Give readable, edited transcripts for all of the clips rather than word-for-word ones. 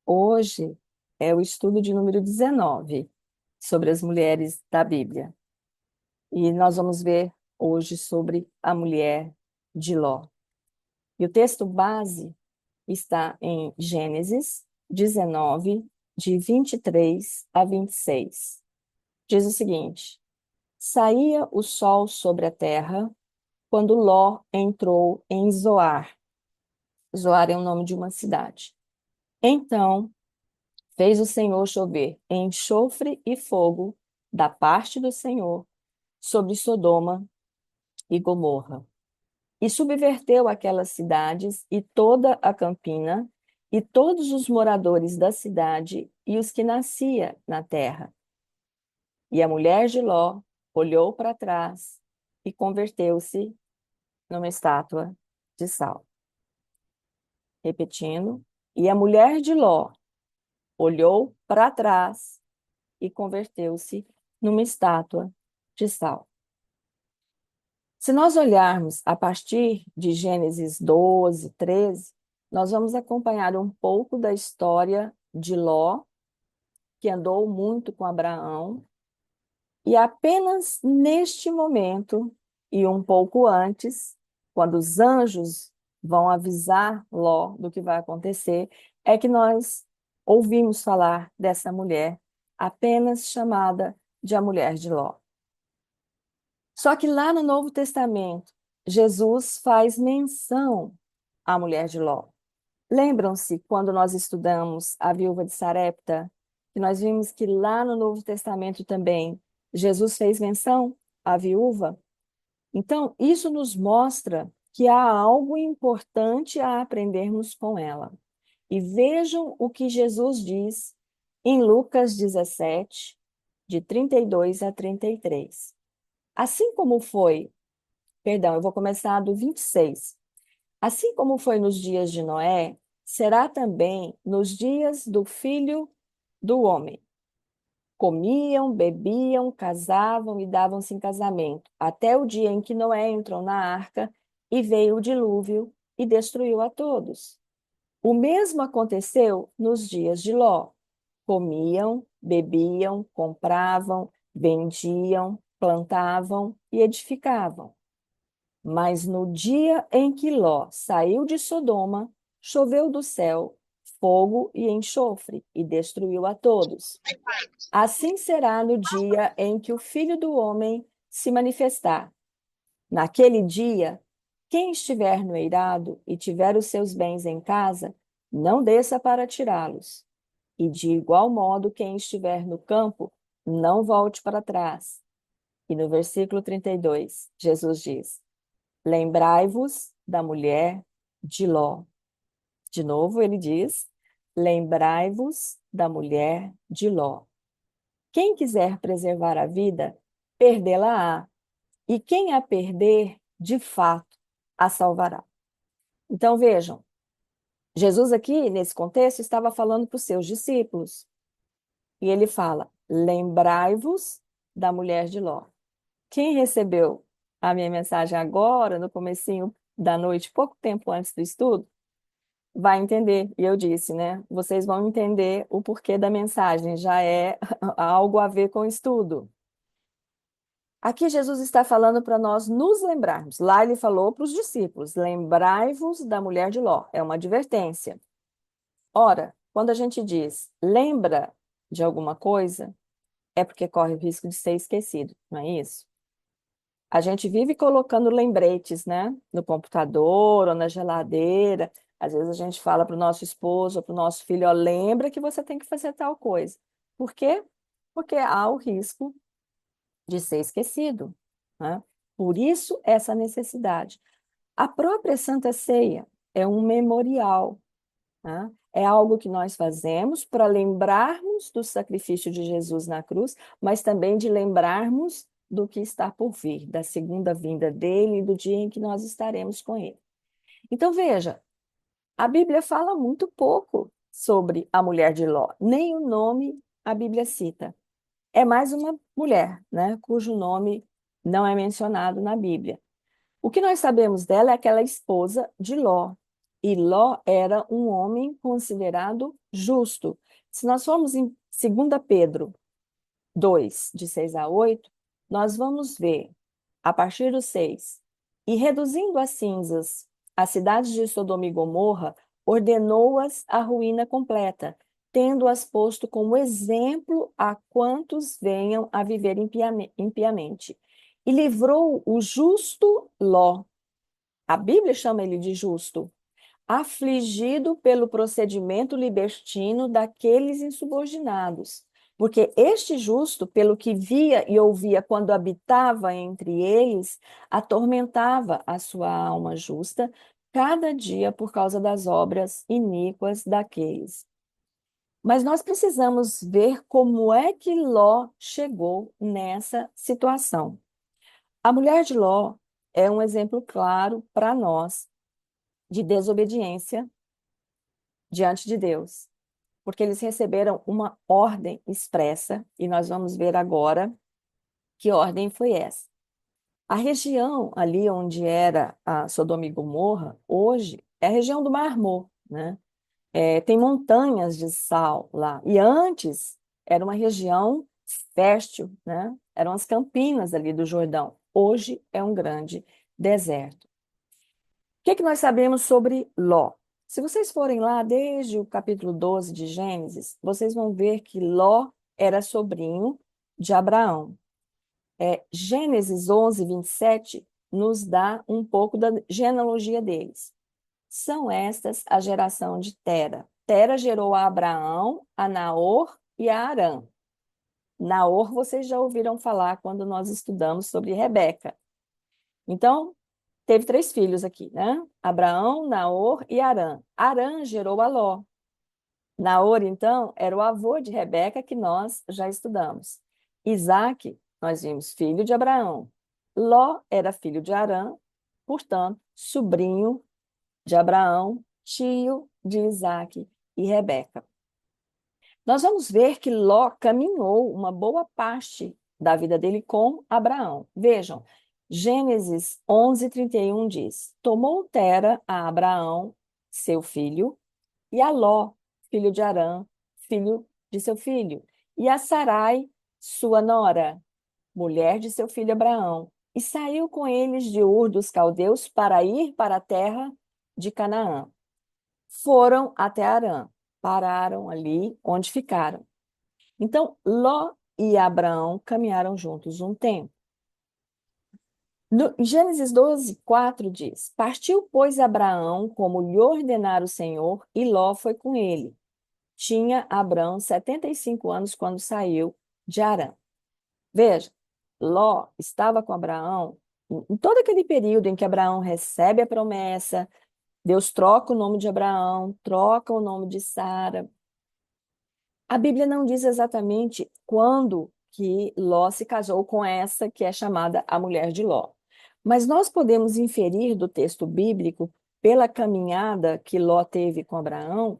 Hoje é o estudo de número 19 sobre as mulheres da Bíblia. E nós vamos ver hoje sobre a mulher de Ló. E o texto base está em Gênesis 19, de 23 a 26. Diz o seguinte: Saía o sol sobre a terra quando Ló entrou em Zoar. Zoar é o nome de uma cidade. Então fez o Senhor chover enxofre e fogo da parte do Senhor sobre Sodoma e Gomorra, e subverteu aquelas cidades e toda a campina, e todos os moradores da cidade e os que nascia na terra. E a mulher de Ló olhou para trás e converteu-se numa estátua de sal. Repetindo, e a mulher de Ló olhou para trás e converteu-se numa estátua de sal. Se nós olharmos a partir de Gênesis 12, 13, nós vamos acompanhar um pouco da história de Ló, que andou muito com Abraão, e apenas neste momento, e um pouco antes, quando os anjos vão avisar Ló do que vai acontecer, é que nós ouvimos falar dessa mulher, apenas chamada de a mulher de Ló. Só que lá no Novo Testamento, Jesus faz menção à mulher de Ló. Lembram-se quando nós estudamos a viúva de Sarepta, que nós vimos que lá no Novo Testamento também Jesus fez menção à viúva? Então, isso nos mostra que há algo importante a aprendermos com ela. E vejam o que Jesus diz em Lucas 17, de 32 a 33. Assim como foi, perdão, eu vou começar do 26. Assim como foi nos dias de Noé, será também nos dias do filho do homem. Comiam, bebiam, casavam e davam-se em casamento, até o dia em que Noé entrou na arca e veio o dilúvio e destruiu a todos. O mesmo aconteceu nos dias de Ló. Comiam, bebiam, compravam, vendiam, plantavam e edificavam. Mas no dia em que Ló saiu de Sodoma, choveu do céu fogo e enxofre e destruiu a todos. Assim será no dia em que o Filho do Homem se manifestar. Naquele dia, quem estiver no eirado e tiver os seus bens em casa, não desça para tirá-los. E de igual modo, quem estiver no campo, não volte para trás. E no versículo 32, Jesus diz: Lembrai-vos da mulher de Ló. De novo, ele diz: Lembrai-vos da mulher de Ló. Quem quiser preservar a vida, perdê-la-á. E quem a perder, de fato, a salvará. Então, vejam, Jesus aqui, nesse contexto, estava falando para os seus discípulos. E ele fala: Lembrai-vos da mulher de Ló. Quem recebeu a minha mensagem agora, no comecinho da noite, pouco tempo antes do estudo, vai entender. E eu disse, né? Vocês vão entender o porquê da mensagem, já é algo a ver com o estudo. Aqui Jesus está falando para nós nos lembrarmos. Lá ele falou para os discípulos: lembrai-vos da mulher de Ló. É uma advertência. Ora, quando a gente diz lembra de alguma coisa, é porque corre o risco de ser esquecido, não é isso? A gente vive colocando lembretes, né? No computador ou na geladeira. Às vezes a gente fala para o nosso esposo ou para o nosso filho, ó, lembra que você tem que fazer tal coisa. Por quê? Porque há o risco de ser esquecido, né? Por isso, essa necessidade. A própria Santa Ceia é um memorial, né? É algo que nós fazemos para lembrarmos do sacrifício de Jesus na cruz, mas também de lembrarmos do que está por vir, da segunda vinda dele e do dia em que nós estaremos com ele. Então, veja, a Bíblia fala muito pouco sobre a mulher de Ló, nem o nome a Bíblia cita. É mais uma mulher, né, cujo nome não é mencionado na Bíblia. O que nós sabemos dela é que ela é esposa de Ló. e Ló era um homem considerado justo. Se nós formos em 2 Pedro 2 de 6 a 8, nós vamos ver, a partir do 6, e reduzindo a cinzas a cidade de Sodoma e Gomorra, ordenou-as à ruína completa, tendo-as posto como exemplo a quantos venham a viver impiamente. E livrou o justo Ló. A Bíblia chama ele de justo, afligido pelo procedimento libertino daqueles insubordinados. Porque este justo, pelo que via e ouvia quando habitava entre eles, atormentava a sua alma justa cada dia por causa das obras iníquas daqueles. Mas nós precisamos ver como é que Ló chegou nessa situação. A mulher de Ló é um exemplo claro para nós de desobediência diante de Deus, porque eles receberam uma ordem expressa, e nós vamos ver agora que ordem foi essa. A região ali onde era a Sodoma e Gomorra, hoje, é a região do Mar Morto, né? Tem montanhas de sal lá. E antes era uma região fértil, né? Eram as campinas ali do Jordão. Hoje é um grande deserto. O que nós sabemos sobre Ló? Se vocês forem lá desde o capítulo 12 de Gênesis, vocês vão ver que Ló era sobrinho de Abraão. Gênesis 11, 27 nos dá um pouco da genealogia deles. São estas a geração de Tera. Tera gerou a Abraão, a Naor e a Harã. Naor vocês já ouviram falar quando nós estudamos sobre Rebeca. Então, teve 3 filhos aqui, né? Abraão, Naor e Harã. Harã gerou a Ló. Naor, então, era o avô de Rebeca, que nós já estudamos. Isaac, nós vimos, filho de Abraão. Ló era filho de Harã, portanto, sobrinho de Abraão, tio de Isaac e Rebeca. Nós vamos ver que Ló caminhou uma boa parte da vida dele com Abraão. Vejam, Gênesis 11:31 diz: Tomou Tera a Abraão, seu filho, e a Ló, filho de Harã, filho de seu filho, e a Sarai, sua nora, mulher de seu filho Abraão, e saiu com eles de Ur dos Caldeus para ir para a terra de Canaã. Foram até Harã, pararam ali onde ficaram. Então, Ló e Abraão caminharam juntos um tempo. No Gênesis 12, 4 diz: Partiu, pois, Abraão, como lhe ordenara o Senhor, e Ló foi com ele. Tinha Abraão 75 anos quando saiu de Harã. Veja, Ló estava com Abraão em todo aquele período em que Abraão recebe a promessa, Deus troca o nome de Abraão, troca o nome de Sara. A Bíblia não diz exatamente quando que Ló se casou com essa que é chamada a mulher de Ló. Mas nós podemos inferir do texto bíblico, pela caminhada que Ló teve com Abraão,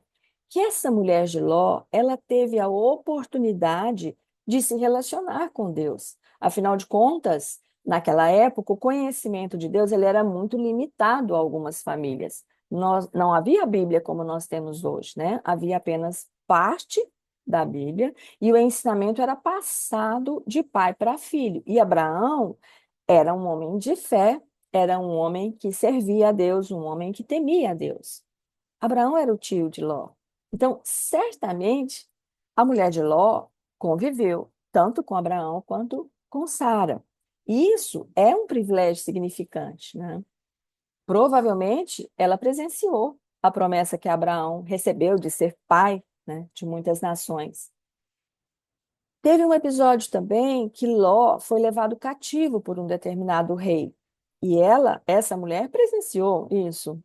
que essa mulher de Ló, ela teve a oportunidade de se relacionar com Deus. Afinal de contas, naquela época, o conhecimento de Deus ele era muito limitado a algumas famílias. Não havia Bíblia como nós temos hoje, né? Havia apenas parte da Bíblia, e o ensinamento era passado de pai para filho. E Abraão era um homem de fé, era um homem que servia a Deus, um homem que temia a Deus. Abraão era o tio de Ló. Então, certamente, a mulher de Ló conviveu tanto com Abraão quanto com Sara. E isso é um privilégio significante, né? Provavelmente, ela presenciou a promessa que Abraão recebeu de ser pai, né, de muitas nações. Teve um episódio também que Ló foi levado cativo por um determinado rei. E essa mulher, presenciou isso.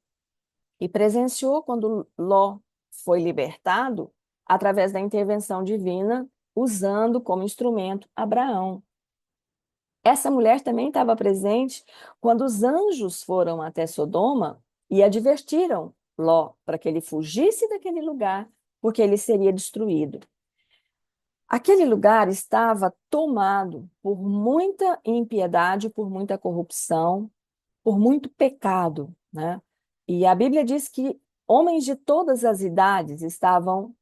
E presenciou quando Ló foi libertado através da intervenção divina, usando como instrumento Abraão. Essa mulher também estava presente quando os anjos foram até Sodoma e advertiram Ló para que ele fugisse daquele lugar, porque ele seria destruído. Aquele lugar estava tomado por muita impiedade, por muita corrupção, por muito pecado, né? E a Bíblia diz que Homens de todas as idades estavam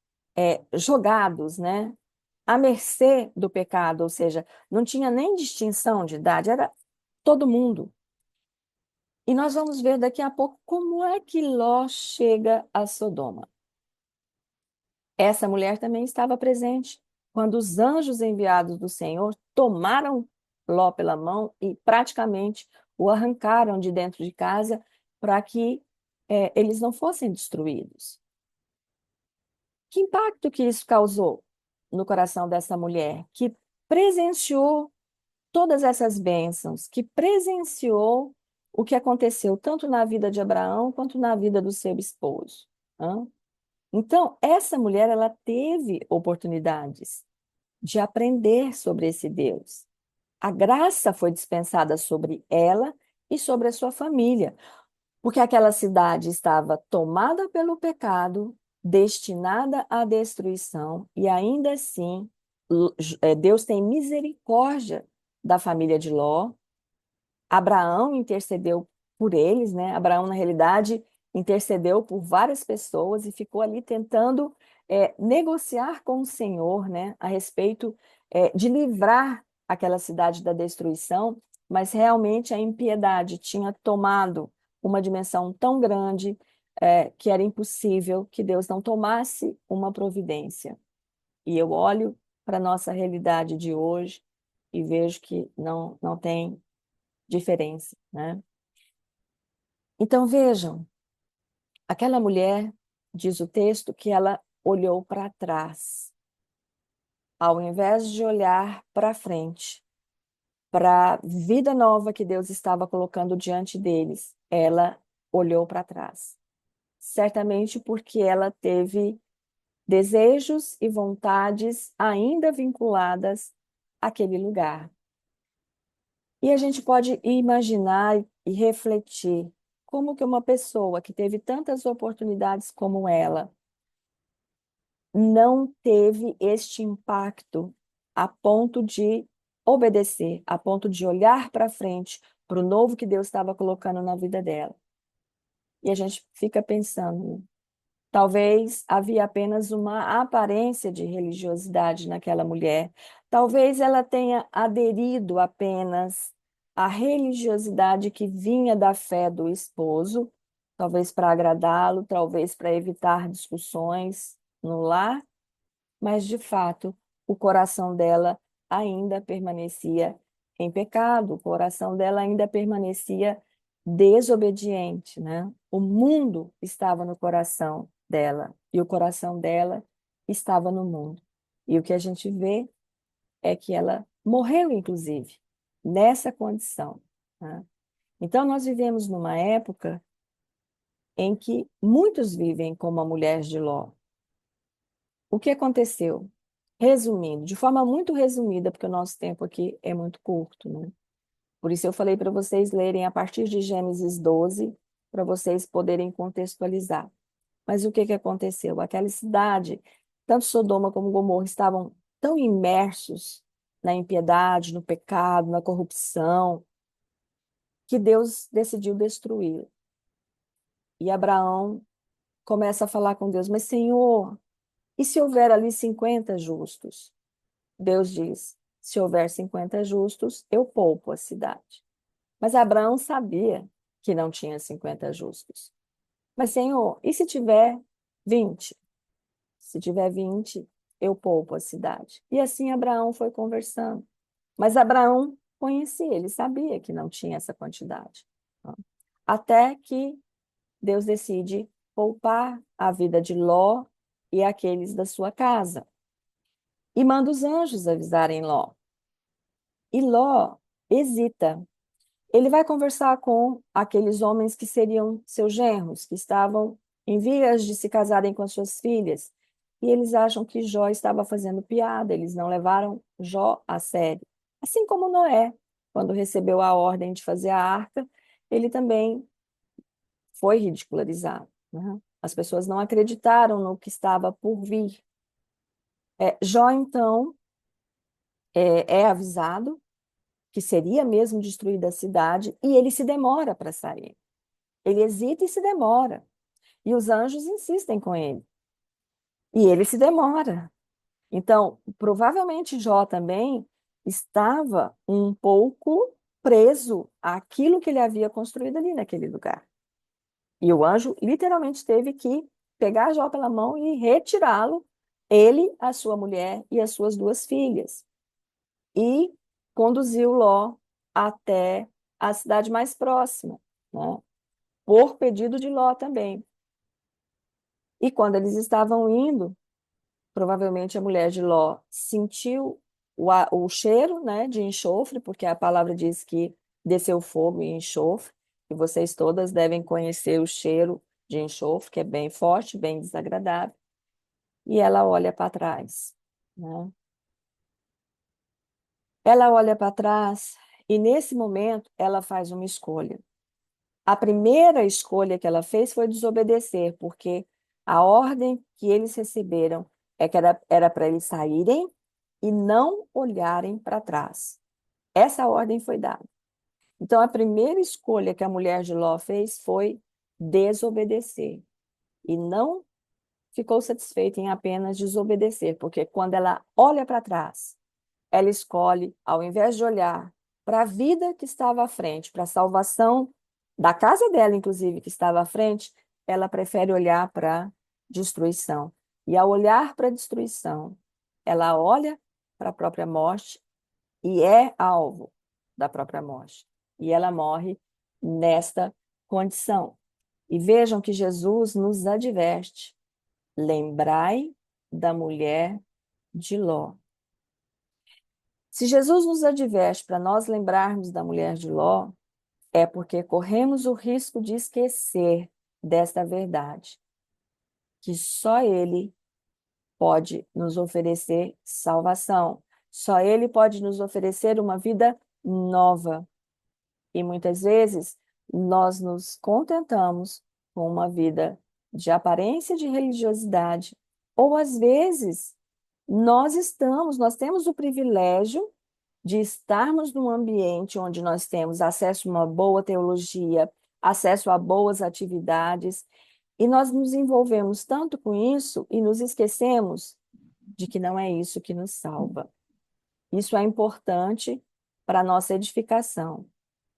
jogados, né, à mercê do pecado, ou seja, não tinha nem distinção de idade, era todo mundo. E nós vamos ver daqui a pouco como é que Ló chega a Sodoma. Essa mulher também estava presente quando os anjos enviados do Senhor tomaram Ló pela mão e praticamente o arrancaram de dentro de casa para que eles não fossem destruídos. Que impacto que isso causou no coração dessa mulher, que presenciou todas essas bênçãos, que presenciou o que aconteceu tanto na vida de Abraão quanto na vida do seu esposo. Hã? Então, essa mulher, ela teve oportunidades de aprender sobre esse Deus. A graça foi dispensada sobre ela e sobre a sua família, porque aquela cidade estava tomada pelo pecado, destinada à destruição, e ainda assim, Deus tem misericórdia da família de Ló. Abraão intercedeu por eles, né? Abraão, na realidade, intercedeu por várias pessoas e ficou ali tentando negociar com o Senhor, né? A respeito de livrar aquela cidade da destruição, mas realmente a impiedade tinha tomado uma dimensão tão grande que era impossível que Deus não tomasse uma providência. E eu olho para a nossa realidade de hoje e vejo que não tem diferença, né? Então vejam, aquela mulher, diz o texto, que ela olhou para trás, ao invés de olhar para frente, para a vida nova que Deus estava colocando diante deles, ela olhou para trás. Certamente porque ela teve desejos e vontades ainda vinculadas àquele lugar. E a gente pode imaginar e refletir como que uma pessoa que teve tantas oportunidades como ela não teve este impacto a ponto de obedecer, a ponto de olhar para frente para o novo que Deus estava colocando na vida dela. E a gente fica pensando, talvez havia apenas uma aparência de religiosidade naquela mulher. Talvez ela tenha aderido apenas à religiosidade que vinha da fé do esposo, talvez para agradá-lo, talvez para evitar discussões no lar, mas de fato o coração dela ainda permanecia em pecado, o coração dela ainda permanecia desobediente, né? O mundo estava no coração dela e o coração dela estava no mundo. E o que a gente vê é que ela morreu, inclusive, nessa condição, né? Então, nós vivemos numa época em que muitos vivem como a mulher de Ló. O que aconteceu? Resumindo, de forma muito resumida, porque o nosso tempo aqui é muito curto, né? Por isso eu falei para vocês lerem a partir de Gênesis 12, para vocês poderem contextualizar. Mas o que que aconteceu? Aquela cidade, tanto Sodoma como Gomorra, estavam tão imersos na impiedade, no pecado, na corrupção, que Deus decidiu destruí-la. E Abraão começa a falar com Deus, mas Senhor, e se houver ali 50 justos? Deus diz: se houver 50 justos, eu poupo a cidade. Mas Abraão sabia que não tinha 50 justos. Mas, Senhor, e se tiver 20? Se tiver 20, eu poupo a cidade. E assim Abraão foi conversando. Mas Abraão conhecia, ele sabia que não tinha essa quantidade. Até que Deus decide poupar a vida de Ló e aqueles da sua casa. E manda os anjos avisarem Ló. E Ló hesita. Ele vai conversar com aqueles homens que seriam seus genros, que estavam em vias de se casarem com as suas filhas. E eles acham que Jó estava fazendo piada, eles não levaram Jó a sério. Assim como Noé, quando recebeu a ordem de fazer a arca, ele também foi ridicularizado, né? As pessoas não acreditaram no que estava por vir. Jó, então, é avisado que seria mesmo destruída a cidade, e ele se demora para sair. Ele hesita e se demora. E os anjos insistem com ele. E ele se demora. Então, provavelmente Jó também estava um pouco preso àquilo que ele havia construído ali naquele lugar. E o anjo literalmente teve que pegar Jó pela mão e retirá-lo, ele, a sua mulher e as suas duas filhas, e conduziu Ló até a cidade mais próxima, né? Por pedido de Ló também. E quando eles estavam indo, provavelmente a mulher de Ló sentiu o cheiro, né, de enxofre, porque a palavra diz que desceu fogo e enxofre, e vocês todas devem conhecer o cheiro de enxofre, que é bem forte, bem desagradável, e ela olha para trás, né? Ela olha para trás e nesse momento ela faz uma escolha. A primeira escolha que ela fez foi desobedecer, porque a ordem que eles receberam é que era para eles saírem e não olharem para trás. Essa ordem foi dada. Então, a primeira escolha que a mulher de Ló fez foi desobedecer. E não ficou satisfeita em apenas desobedecer, porque quando ela olha para trás, ela escolhe, ao invés de olhar para a vida que estava à frente, para a salvação da casa dela, inclusive, que estava à frente, ela prefere olhar para a destruição. E ao olhar para a destruição, ela olha para a própria morte e é alvo da própria morte. E ela morre nesta condição. E vejam que Jesus nos adverte: lembrai da mulher de Ló. Se Jesus nos adverte para nós lembrarmos da mulher de Ló, é porque corremos o risco de esquecer desta verdade, que só Ele pode nos oferecer salvação, só Ele pode nos oferecer uma vida nova. E muitas vezes nós nos contentamos com uma vida de aparência de religiosidade, ou às vezes nós temos o privilégio de estarmos num ambiente onde nós temos acesso a uma boa teologia, acesso a boas atividades, e nós nos envolvemos tanto com isso e nos esquecemos de que não é isso que nos salva. Isso é importante para a nossa edificação,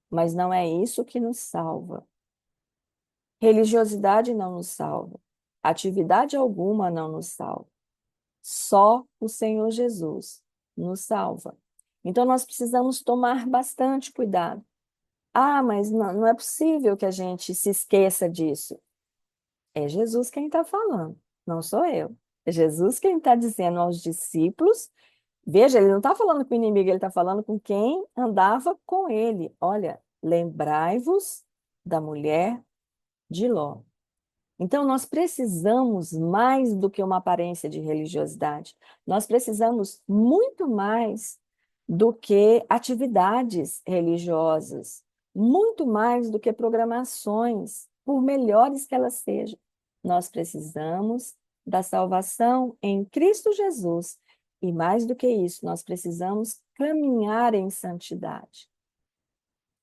mas não é isso que nos salva. Religiosidade não nos salva. Atividade alguma não nos salva. Só o Senhor Jesus nos salva. Então, nós precisamos tomar bastante cuidado. Ah, mas não é possível que a gente se esqueça disso. É Jesus quem está falando, não sou eu. É Jesus quem está dizendo aos discípulos. Veja, ele não está falando com o inimigo, ele está falando com quem andava com ele. Olha, lembrai-vos da mulher de Ló. Então, nós precisamos mais do que uma aparência de religiosidade. Nós precisamos muito mais do que atividades religiosas, muito mais do que programações, por melhores que elas sejam. Nós precisamos da salvação em Cristo Jesus. E mais do que isso, nós precisamos caminhar em santidade.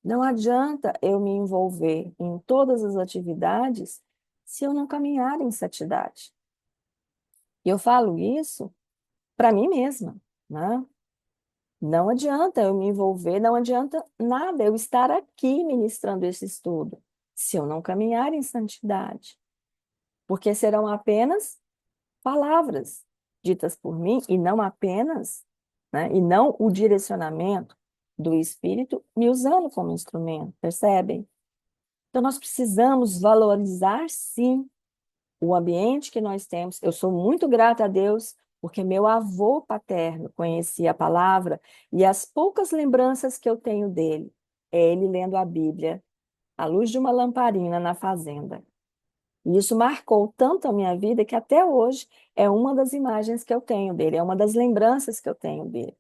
Não adianta eu me envolver em todas as atividades se eu não caminhar em santidade. E eu falo isso para mim mesma, né? Não adianta eu me envolver, não adianta nada eu estar aqui ministrando esse estudo se eu não caminhar em santidade, porque serão apenas palavras ditas por mim e não apenas, né? E não o direcionamento do Espírito me usando como instrumento, percebem? Então, nós precisamos valorizar, sim, o ambiente que nós temos. Eu sou muito grata a Deus, porque meu avô paterno conhecia a palavra e as poucas lembranças que eu tenho dele é ele lendo a Bíblia à luz de uma lamparina na fazenda. E isso marcou tanto a minha vida que até hoje é uma das imagens que eu tenho dele, é uma das lembranças que eu tenho dele.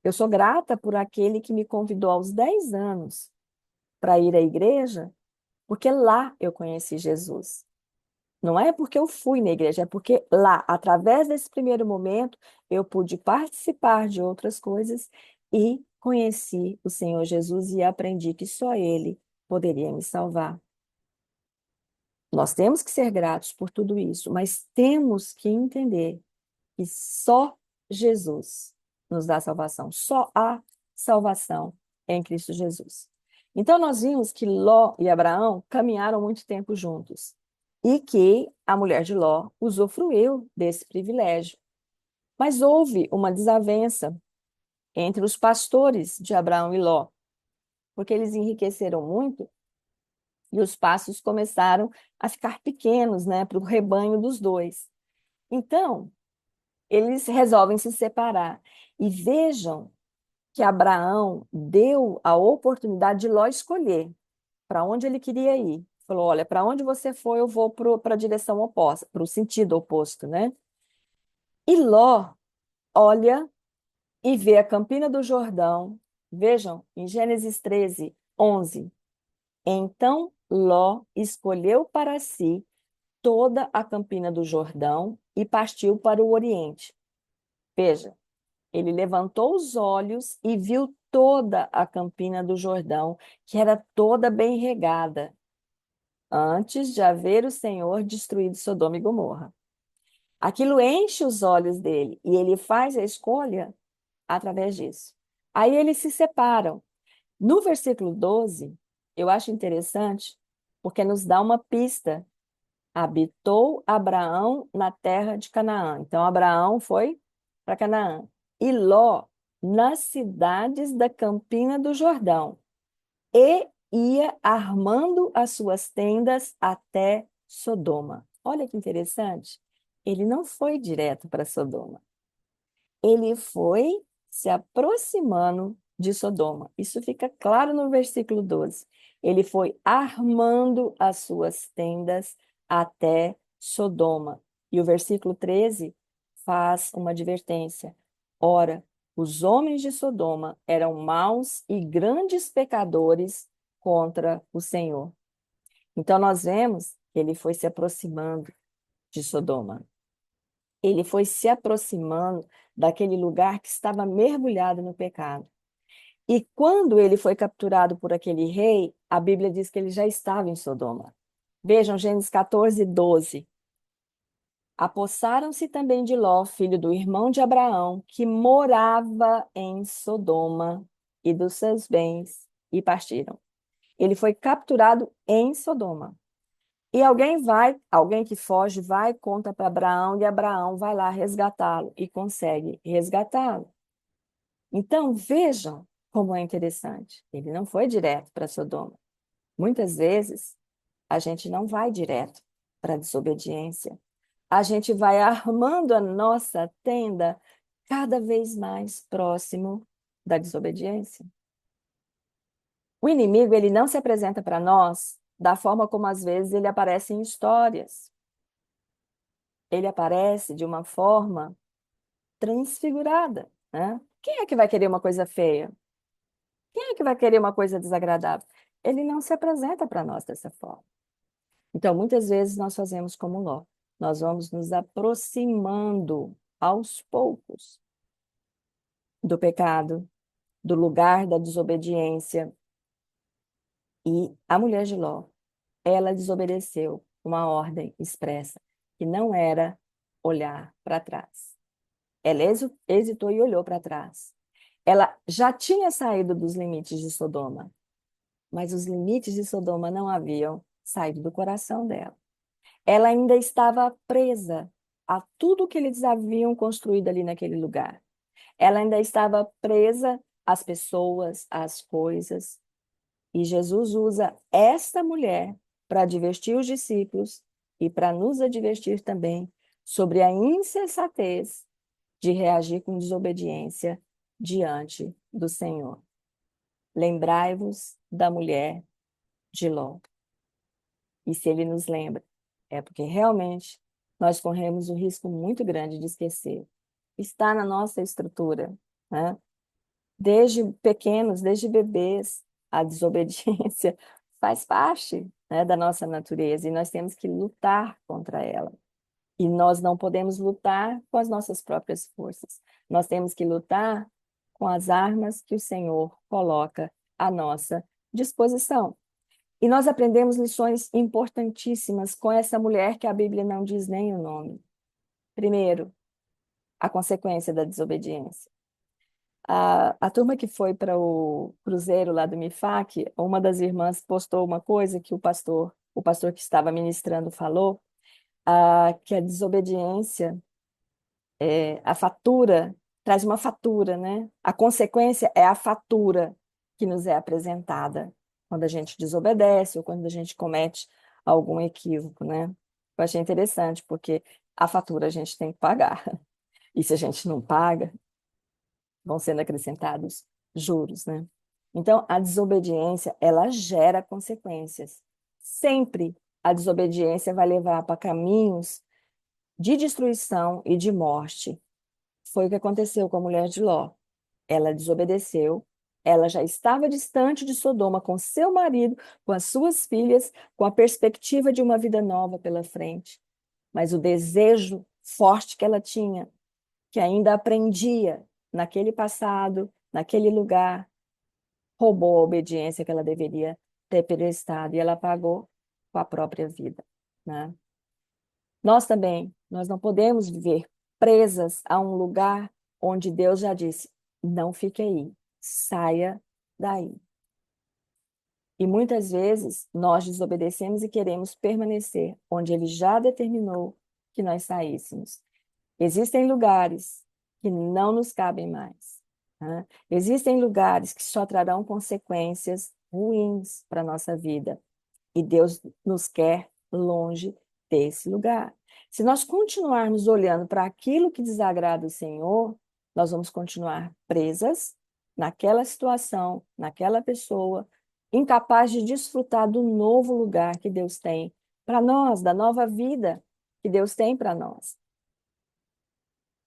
Eu sou grata por aquele que me convidou aos 10 anos para ir à igreja, porque lá eu conheci Jesus. Não é porque eu fui na igreja, é porque lá, através desse primeiro momento, eu pude participar de outras coisas e conheci o Senhor Jesus e aprendi que só Ele poderia me salvar. Nós temos que ser gratos por tudo isso, mas temos que entender que só Jesus nos dá salvação. Só há salvação em Cristo Jesus. Então, nós vimos que Ló e Abraão caminharam muito tempo juntos e que a mulher de Ló usufruiu desse privilégio. Mas houve uma desavença entre os pastores de Abraão e Ló, porque eles enriqueceram muito e os pastos começaram a ficar pequenos, né, para o rebanho dos dois. Então, eles resolvem se separar. E vejam que Abraão deu a oportunidade de Ló escolher para onde ele queria ir. Falou: olha, para onde você for, eu vou para a direção oposta, para o sentido oposto, né? E Ló olha e vê a Campina do Jordão. Vejam, em Gênesis 13, 11. Então Ló escolheu para si toda a Campina do Jordão e partiu para o Oriente. Veja, ele levantou os olhos e viu toda a Campina do Jordão, que era toda bem regada, antes de haver o Senhor destruído Sodoma e Gomorra. Aquilo enche os olhos dele e ele faz a escolha através disso. Aí eles se separam. No versículo 12, eu acho interessante, porque nos dá uma pista. Habitou Abraão na terra de Canaã. Então, Abraão foi para Canaã. E Ló nas cidades da Campina do Jordão. E ia armando as suas tendas até Sodoma. Olha que interessante. Ele não foi direto para Sodoma. Ele foi se aproximando de Sodoma. Isso fica claro no versículo 12. Ele foi armando as suas tendas até Sodoma. E o versículo 13 faz uma advertência. Ora, os homens de Sodoma eram maus e grandes pecadores contra o Senhor. Então nós vemos que ele foi se aproximando de Sodoma. Ele foi se aproximando daquele lugar que estava mergulhado no pecado. E quando ele foi capturado por aquele rei, a Bíblia diz que ele já estava em Sodoma. Vejam, Gênesis 14, 12. Apossaram-se também de Ló, filho do irmão de Abraão, que morava em Sodoma, e dos seus bens, e partiram. Ele foi capturado em Sodoma. E alguém que foge, vai, conta para Abraão, e Abraão vai lá resgatá-lo e consegue resgatá-lo. Então, vejam como é interessante. Ele não foi direto para Sodoma. Muitas vezes, a gente não vai direto para a desobediência. A gente vai armando a nossa tenda cada vez mais próximo da desobediência. O inimigo, ele não se apresenta para nós da forma como às vezes ele aparece em histórias. Ele aparece de uma forma transfigurada, né? Quem é que vai querer uma coisa feia? Quem é que vai querer uma coisa desagradável? Ele não se apresenta para nós dessa forma. Então, muitas vezes nós fazemos como Ló. Nós vamos nos aproximando aos poucos do pecado, do lugar da desobediência. E a mulher de Ló, ela desobedeceu uma ordem expressa, que não era olhar para trás. Ela hesitou e olhou para trás. Ela já tinha saído dos limites de Sodoma, mas os limites de Sodoma não haviam saído do coração dela. Ela ainda estava presa a tudo que eles haviam construído ali naquele lugar. Ela ainda estava presa às pessoas, às coisas. E Jesus usa esta mulher para advertir os discípulos e para nos advertir também sobre a insensatez de reagir com desobediência diante do Senhor. Lembrai-vos da mulher de Ló. E se ele nos lembra, é porque realmente nós corremos um risco muito grande de esquecer. Está na nossa estrutura, né? Desde pequenos, desde bebês, a desobediência faz parte, né, da nossa natureza e nós temos que lutar contra ela. E nós não podemos lutar com as nossas próprias forças. Nós temos que lutar com as armas que o Senhor coloca à nossa disposição. E nós aprendemos lições importantíssimas com essa mulher que a Bíblia não diz nem o nome. Primeiro, a consequência da desobediência. A turma que foi para o cruzeiro lá do MIFAC, uma das irmãs postou uma coisa que o pastor que estava ministrando falou, que a desobediência, a fatura, traz uma fatura, né? A consequência é a fatura que nos é apresentada quando a gente desobedece ou quando a gente comete algum equívoco, né? Eu achei interessante, porque a fatura a gente tem que pagar. E se a gente não paga, vão sendo acrescentados juros, né? Então, a desobediência, ela gera consequências. Sempre a desobediência vai levar para caminhos de destruição e de morte. Foi o que aconteceu com a mulher de Ló. Ela desobedeceu, ela já estava distante de Sodoma com seu marido, com as suas filhas, com a perspectiva de uma vida nova pela frente. Mas o desejo forte que ela tinha, que ainda aprendia naquele passado, naquele lugar, roubou a obediência que ela deveria ter prestado e ela pagou com a própria vida, né? Nós também, nós não podemos viver presas a um lugar onde Deus já disse: não fique aí, saia daí. E muitas vezes nós desobedecemos e queremos permanecer onde Ele já determinou que nós saíssemos. Existem lugares que não nos cabem mais, né? Existem lugares que só trarão consequências ruins para a nossa vida. E Deus nos quer longe desse lugar. Se nós continuarmos olhando para aquilo que desagrada o Senhor, nós vamos continuar presas naquela situação, naquela pessoa, incapaz de desfrutar do novo lugar que Deus tem para nós, da nova vida que Deus tem para nós.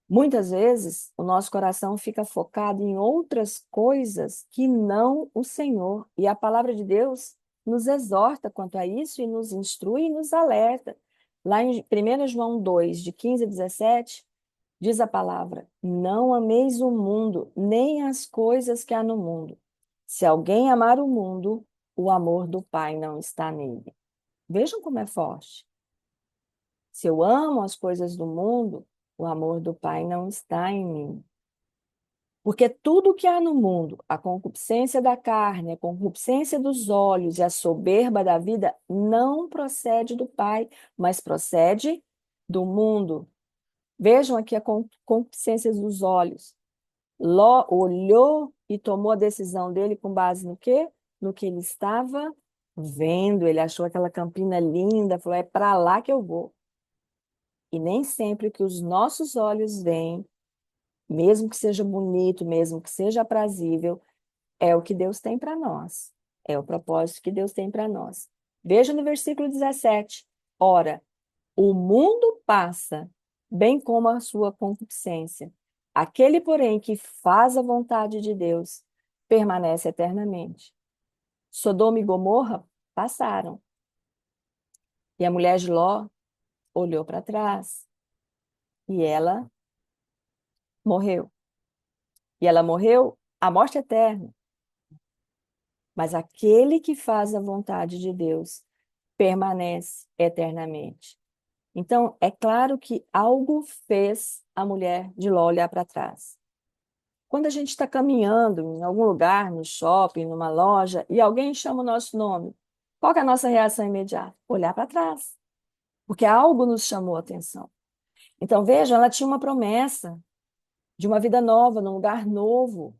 Muitas vezes, o nosso coração fica focado em outras coisas que não o Senhor. E a palavra de Deus nos exorta quanto a isso e nos instrui e nos alerta. Lá em 1 João 2, de 15 a 17, diz a palavra: não ameis o mundo, nem as coisas que há no mundo. Se alguém amar o mundo, o amor do Pai não está nele. Vejam como é forte. Se eu amo as coisas do mundo, o amor do Pai não está em mim. Porque tudo que há no mundo, a concupiscência da carne, a concupiscência dos olhos e a soberba da vida, não procede do Pai, mas procede do mundo. Vejam aqui a concupiscência dos olhos. Ló olhou e tomou a decisão dele com base no quê? No que ele estava vendo. Ele achou aquela campina linda, falou: é para lá que eu vou. E nem sempre o que os nossos olhos veem, mesmo que seja bonito, mesmo que seja aprazível, é o que Deus tem para nós. É o propósito que Deus tem para nós. Veja no versículo 17. Ora, o mundo passa, bem como a sua concupiscência. Aquele, porém, que faz a vontade de Deus, permanece eternamente. Sodoma e Gomorra passaram. E a mulher de Ló olhou para trás e ela morreu. E ela morreu a morte eterna. Mas aquele que faz a vontade de Deus permanece eternamente. Então, é claro que algo fez a mulher de Ló olhar para trás. Quando a gente está caminhando em algum lugar, no shopping, numa loja, e alguém chama o nosso nome, qual que é a nossa reação imediata? Olhar para trás, porque algo nos chamou a atenção. Então, vejam, ela tinha uma promessa de uma vida nova, num lugar novo.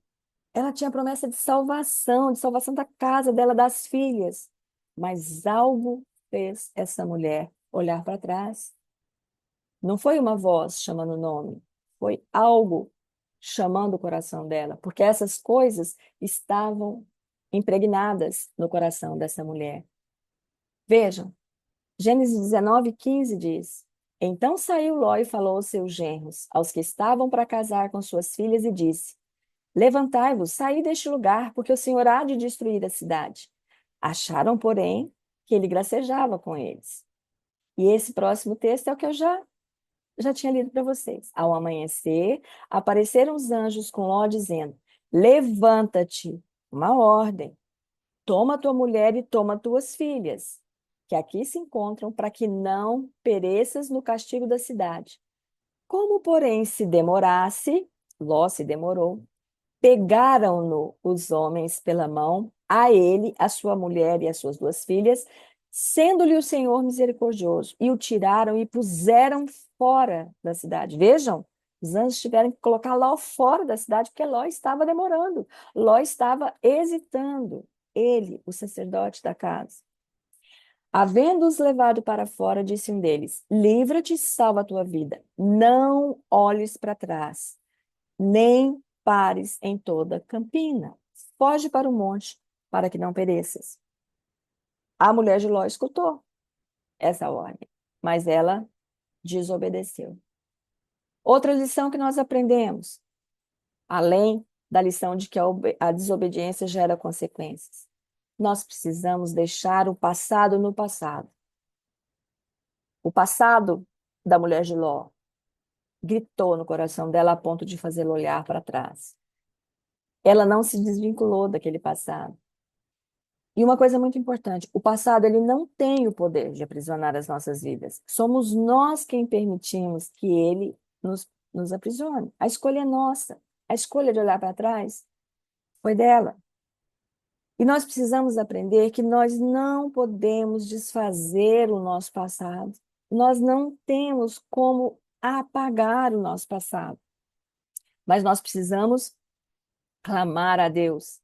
Ela tinha a promessa de salvação da casa dela, das filhas. Mas algo fez essa mulher olhar para trás. Não foi uma voz chamando o nome, foi algo chamando o coração dela, porque essas coisas estavam impregnadas no coração dessa mulher. Vejam, Gênesis 19:15 diz: então saiu Ló e falou aos seus genros, aos que estavam para casar com suas filhas, e disse: levantai-vos, saí deste lugar, porque o Senhor há de destruir a cidade. Acharam, porém, que ele gracejava com eles. E esse próximo texto é o que eu já tinha lido para vocês. Ao amanhecer, apareceram os anjos com Ló, dizendo: levanta-te, uma ordem. Toma tua mulher e toma tuas filhas, que aqui se encontram, para que não pereças no castigo da cidade. Como, porém, se demorasse, Ló se demorou, pegaram-no os homens pela mão, a ele, a sua mulher e as suas duas filhas, sendo-lhe o Senhor misericordioso, e o tiraram e puseram fora da cidade. Vejam, os anjos tiveram que colocar Ló fora da cidade, porque Ló estava demorando, Ló estava hesitando, ele, o sacerdote da casa. Havendo-os levado para fora, disse um deles: Livra-te e salva a tua vida. Não olhes para trás, nem pares em toda campina. Foge para o monte, para que não pereças. A mulher de Ló escutou essa ordem, mas ela desobedeceu. Outra lição que nós aprendemos, além da lição de que a desobediência gera consequências. Nós precisamos deixar o passado no passado. O passado da mulher de Ló gritou no coração dela a ponto de fazê-la olhar para trás. Ela não se desvinculou daquele passado. E uma coisa muito importante, o passado ele não tem o poder de aprisionar as nossas vidas. Somos nós quem permitimos que ele nos aprisione. A escolha é nossa. A escolha de olhar para trás foi dela. E nós precisamos aprender que nós não podemos desfazer o nosso passado. Nós não temos como apagar o nosso passado. Mas nós precisamos clamar a Deus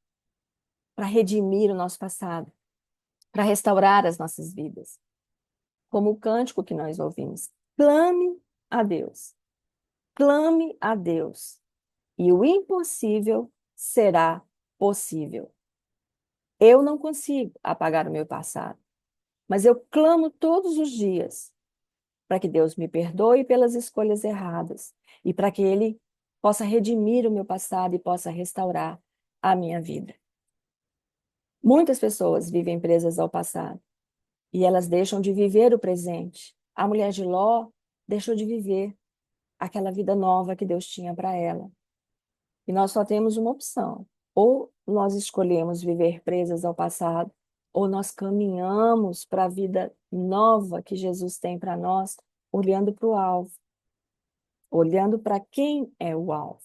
para redimir o nosso passado, para restaurar as nossas vidas. Como o cântico que nós ouvimos. Clame a Deus. Clame a Deus. E o impossível será possível. Eu não consigo apagar o meu passado, mas eu clamo todos os dias para que Deus me perdoe pelas escolhas erradas e para que Ele possa redimir o meu passado e possa restaurar a minha vida. Muitas pessoas vivem presas ao passado e elas deixam de viver o presente. A mulher de Ló deixou de viver aquela vida nova que Deus tinha para ela. E nós só temos uma opção: ou nós escolhemos viver presas ao passado, ou nós caminhamos para a vida nova que Jesus tem para nós, olhando para o alvo, olhando para quem é o alvo.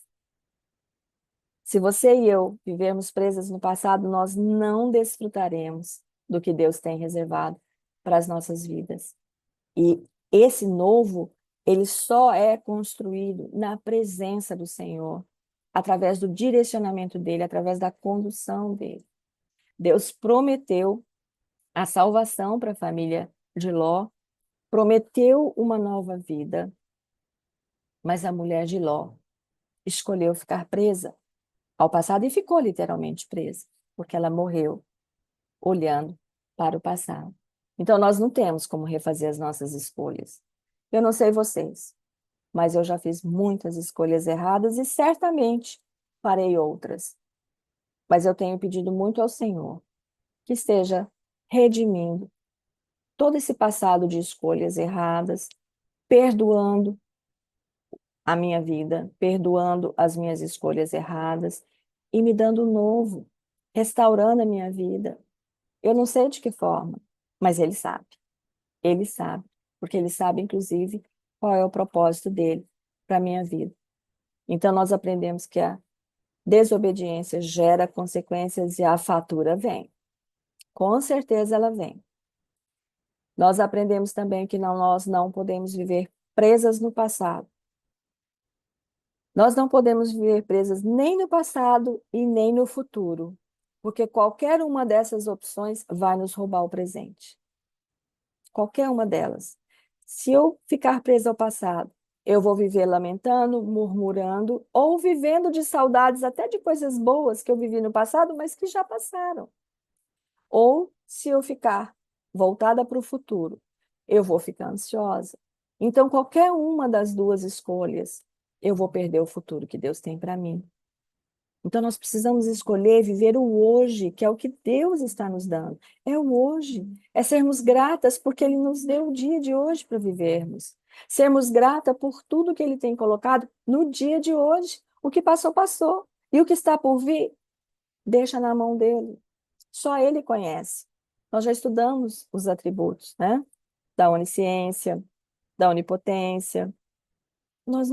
Se você e eu vivermos presas no passado, nós não desfrutaremos do que Deus tem reservado para as nossas vidas. E esse novo, ele só é construído na presença do Senhor, através do direcionamento dele, através da condução dele. Deus prometeu a salvação para a família de Ló, prometeu uma nova vida, mas a mulher de Ló escolheu ficar presa ao passado e ficou literalmente presa, porque ela morreu olhando para o passado. Então, nós não temos como refazer as nossas escolhas. Eu não sei vocês, mas eu já fiz muitas escolhas erradas e certamente farei outras. Mas eu tenho pedido muito ao Senhor que esteja redimindo todo esse passado de escolhas erradas, perdoando a minha vida, perdoando as minhas escolhas erradas e me dando um novo, restaurando a minha vida. Eu não sei de que forma, mas Ele sabe. Ele sabe, porque Ele sabe, inclusive, qual é o propósito dele para a minha vida. Então, nós aprendemos que a desobediência gera consequências e a fatura vem. Com certeza ela vem. Nós aprendemos também que nós não podemos viver presas no passado. Nós não podemos viver presas nem no passado e nem no futuro, porque qualquer uma dessas opções vai nos roubar o presente. Qualquer uma delas. Se eu ficar presa ao passado, eu vou viver lamentando, murmurando ou vivendo de saudades até de coisas boas que eu vivi no passado, mas que já passaram. Ou se eu ficar voltada para o futuro, eu vou ficar ansiosa. Então, qualquer uma das duas escolhas, eu vou perder o futuro que Deus tem para mim. Então, nós precisamos escolher viver o hoje, que é o que Deus está nos dando. É o hoje. É sermos gratas porque Ele nos deu o dia de hoje para vivermos. Sermos gratas por tudo que Ele tem colocado no dia de hoje. O que passou, passou. E o que está por vir, deixa na mão dele. Só Ele conhece. Nós já estudamos os atributos, né? Da onisciência, da onipotência. Nós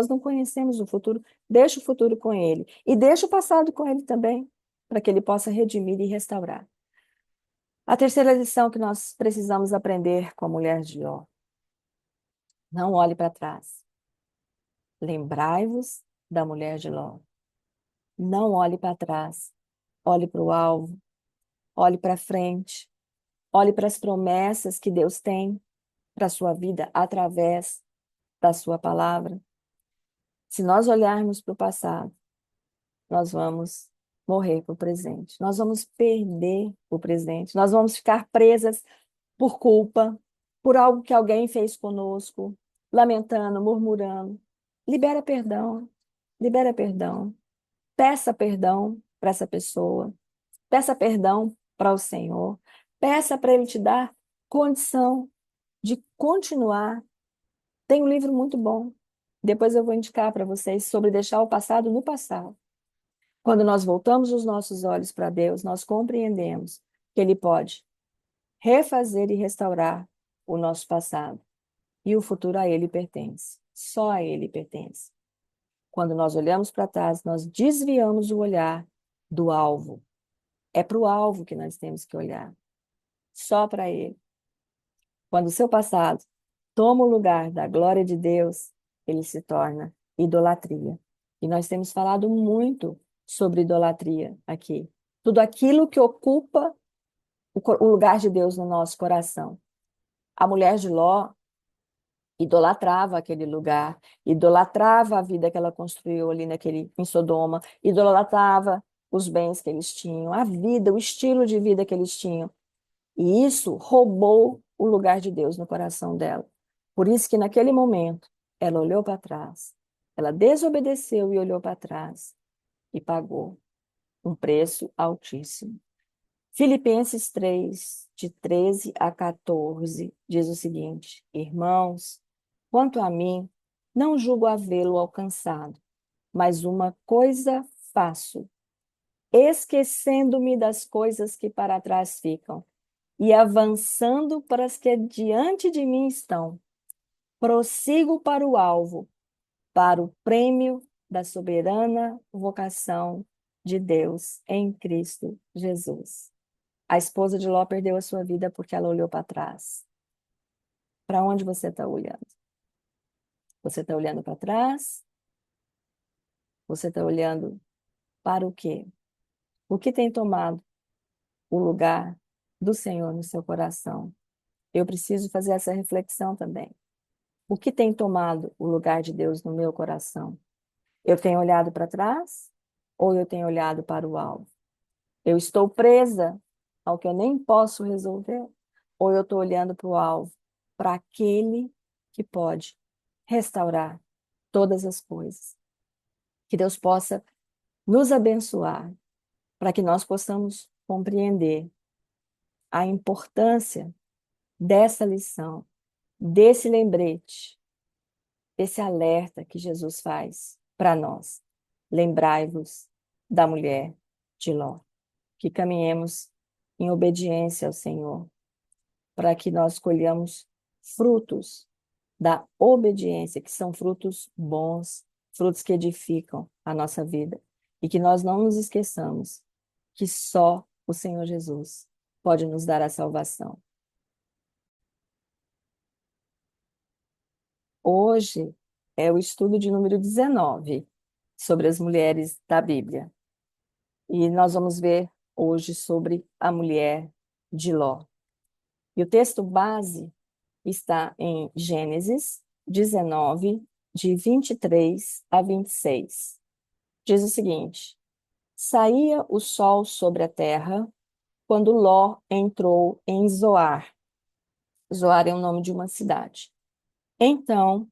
não conhecemos o futuro. Deixa o futuro com Ele. E deixa o passado com Ele também, para que Ele possa redimir e restaurar. A terceira lição que nós precisamos aprender com a mulher de Jó: não olhe para trás. Lembrai-vos da mulher de Ló. Não olhe para trás. Olhe para o alvo. Olhe para frente. Olhe para as promessas que Deus tem para a sua vida através da sua palavra. Se nós olharmos para o passado, nós vamos morrer para o presente. Nós vamos perder o presente. Nós vamos ficar presas por culpa, por algo que alguém fez conosco, lamentando, murmurando. Libera perdão. Libera perdão. Peça perdão para essa pessoa. Peça perdão para o Senhor. Peça para Ele te dar condição de continuar. Tem um livro muito bom. Depois eu vou indicar para vocês sobre deixar o passado no passado. Quando nós voltamos os nossos olhos para Deus, nós compreendemos que Ele pode refazer e restaurar o nosso passado. E o futuro a Ele pertence. Só a Ele pertence. Quando nós olhamos para trás, nós desviamos o olhar do alvo. É para o alvo que nós temos que olhar. Só para Ele. Quando o seu passado toma o lugar da glória de Deus, ele se torna idolatria. E nós temos falado muito sobre idolatria aqui. Tudo aquilo que ocupa o lugar de Deus no nosso coração. A mulher de Ló idolatrava aquele lugar, idolatrava a vida que ela construiu ali em Sodoma, idolatrava os bens que eles tinham, a vida, o estilo de vida que eles tinham. E isso roubou o lugar de Deus no coração dela. Por isso que naquele momento ela olhou para trás, ela desobedeceu e olhou para trás e pagou um preço altíssimo. Filipenses 3, de 13 a 14, diz o seguinte: irmãos, quanto a mim, não julgo havê-lo alcançado, mas uma coisa faço, esquecendo-me das coisas que para trás ficam e avançando para as que diante de mim estão, prossigo para o alvo, para o prêmio da soberana vocação de Deus em Cristo Jesus. A esposa de Ló perdeu a sua vida porque ela olhou para trás. Para onde você está olhando? Você está olhando para trás? Você está olhando para o quê? O que tem tomado o lugar do Senhor no seu coração? Eu preciso fazer essa reflexão também. O que tem tomado o lugar de Deus no meu coração? Eu tenho olhado para trás ou eu tenho olhado para o alvo? Eu estou presa ao que eu nem posso resolver ou eu estou olhando para o alvo, para aquele que pode restaurar todas as coisas? Que Deus possa nos abençoar para que nós possamos compreender a importância dessa lição, desse lembrete, esse alerta que Jesus faz para nós. Lembrai-vos da mulher de Ló. Que caminhemos em obediência ao Senhor, para que nós colhamos frutos da obediência, que são frutos bons, frutos que edificam a nossa vida. E que nós não nos esqueçamos que só o Senhor Jesus pode nos dar a salvação. Hoje é o estudo de número 19 sobre as mulheres da Bíblia. E nós vamos ver hoje sobre a mulher de Ló. E o texto base está em Gênesis 19, de 23 a 26. Diz o seguinte: saía o sol sobre a terra quando Ló entrou em Zoar. Zoar é o nome de uma cidade. Então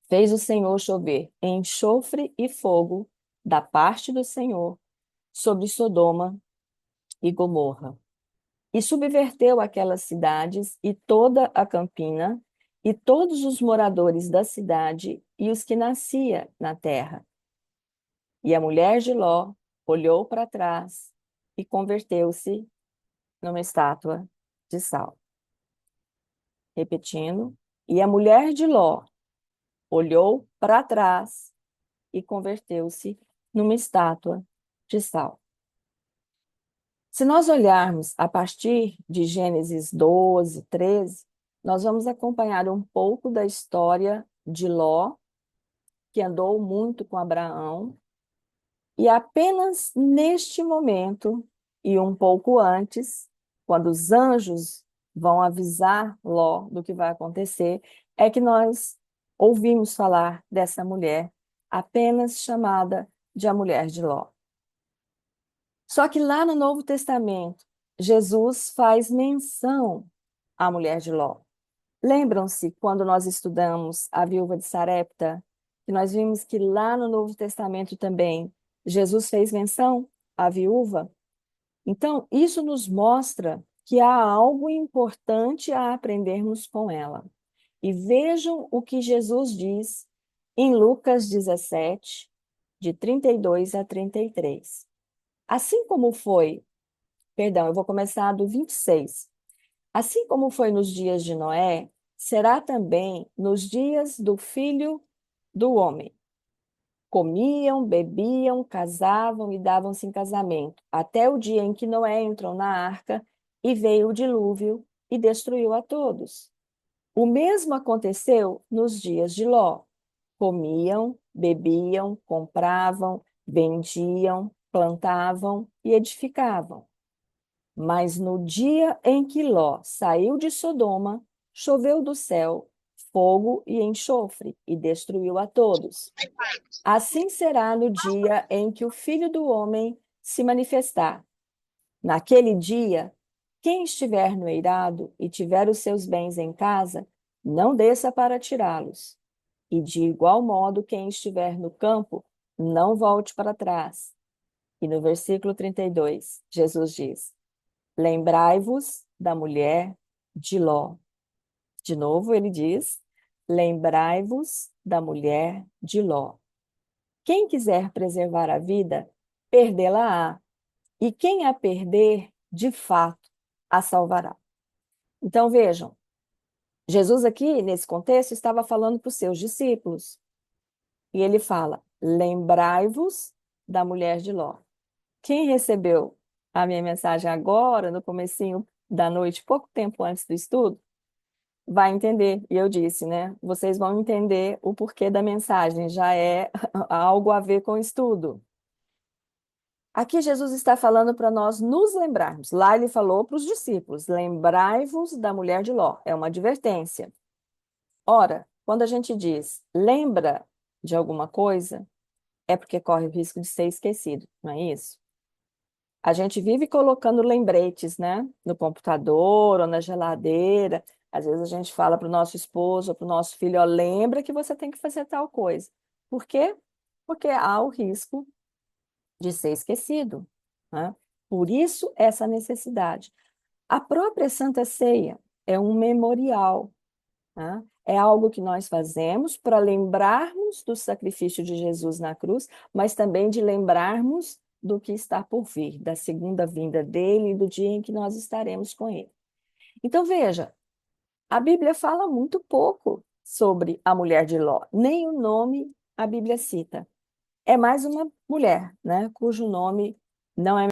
fez o Senhor chover enxofre e fogo da parte do Senhor sobre Sodoma e Gomorra. E subverteu aquelas cidades e toda a campina, e todos os moradores da cidade e os que nascia na terra. E a mulher de Ló olhou para trás e converteu-se numa estátua de sal. Repetindo, e a mulher de Ló olhou para trás e converteu-se numa estátua de sal. Se nós olharmos a partir de Gênesis 12, 13, nós vamos acompanhar um pouco da história de Ló, que andou muito com Abraão, e apenas neste momento, e um pouco antes, quando os anjos vão avisar Ló do que vai acontecer, é que nós ouvimos falar dessa mulher, apenas chamada de a mulher de Ló. Só que lá no Novo Testamento, Jesus faz menção à mulher de Ló. Lembram-se quando nós estudamos a viúva de Sarepta, que nós vimos que lá no Novo Testamento também Jesus fez menção à viúva? Então, isso nos mostra que há algo importante a aprendermos com ela. E vejam o que Jesus diz em Lucas 17, de 32 a 33. Assim como foi, perdão, eu vou começar do 26. Assim como foi nos dias de Noé, será também nos dias do Filho do Homem. Comiam, bebiam, casavam e davam-se em casamento, até o dia em que Noé entrou na arca e veio o dilúvio e destruiu a todos. O mesmo aconteceu nos dias de Ló. Comiam, bebiam, compravam, vendiam, plantavam e edificavam. Mas no dia em que Ló saiu de Sodoma, choveu do céu fogo e enxofre e destruiu a todos. Assim será no dia em que o Filho do Homem se manifestar. Naquele dia, quem estiver no eirado e tiver os seus bens em casa, não desça para tirá-los. E de igual modo, quem estiver no campo, não volte para trás. E no versículo 32, Jesus diz: Lembrai-vos da mulher de Ló. De novo, ele diz: Lembrai-vos da mulher de Ló. Quem quiser preservar a vida, perdê-la-á. E quem a perder, de fato, a salvará. Então, vejam, Jesus aqui, nesse contexto, estava falando para os seus discípulos. E ele fala: Lembrai-vos da mulher de Ló. Quem recebeu a minha mensagem agora, no comecinho da noite, pouco tempo antes do estudo, vai entender. E eu disse, né? Vocês vão entender o porquê da mensagem, já é algo a ver com o estudo. Aqui Jesus está falando para nós nos lembrarmos. Lá ele falou para os discípulos: lembrai-vos da mulher de Ló. É uma advertência. Ora, quando a gente diz lembra de alguma coisa, é porque corre o risco de ser esquecido, não é isso? A gente vive colocando lembretes, né? No computador ou na geladeira. Às vezes a gente fala para o nosso esposo ou para o nosso filho: ó, lembra que você tem que fazer tal coisa. Por quê? Porque há o risco de ser esquecido, né? Por isso, essa necessidade. A própria Santa Ceia é um memorial, né? É algo que nós fazemos para lembrarmos do sacrifício de Jesus na cruz, mas também de lembrarmos do que está por vir, da segunda vinda dele e do dia em que nós estaremos com ele. Então, veja, a Bíblia fala muito pouco sobre a mulher de Ló, nem o nome a Bíblia cita. É mais uma mulher, né, cujo nome não é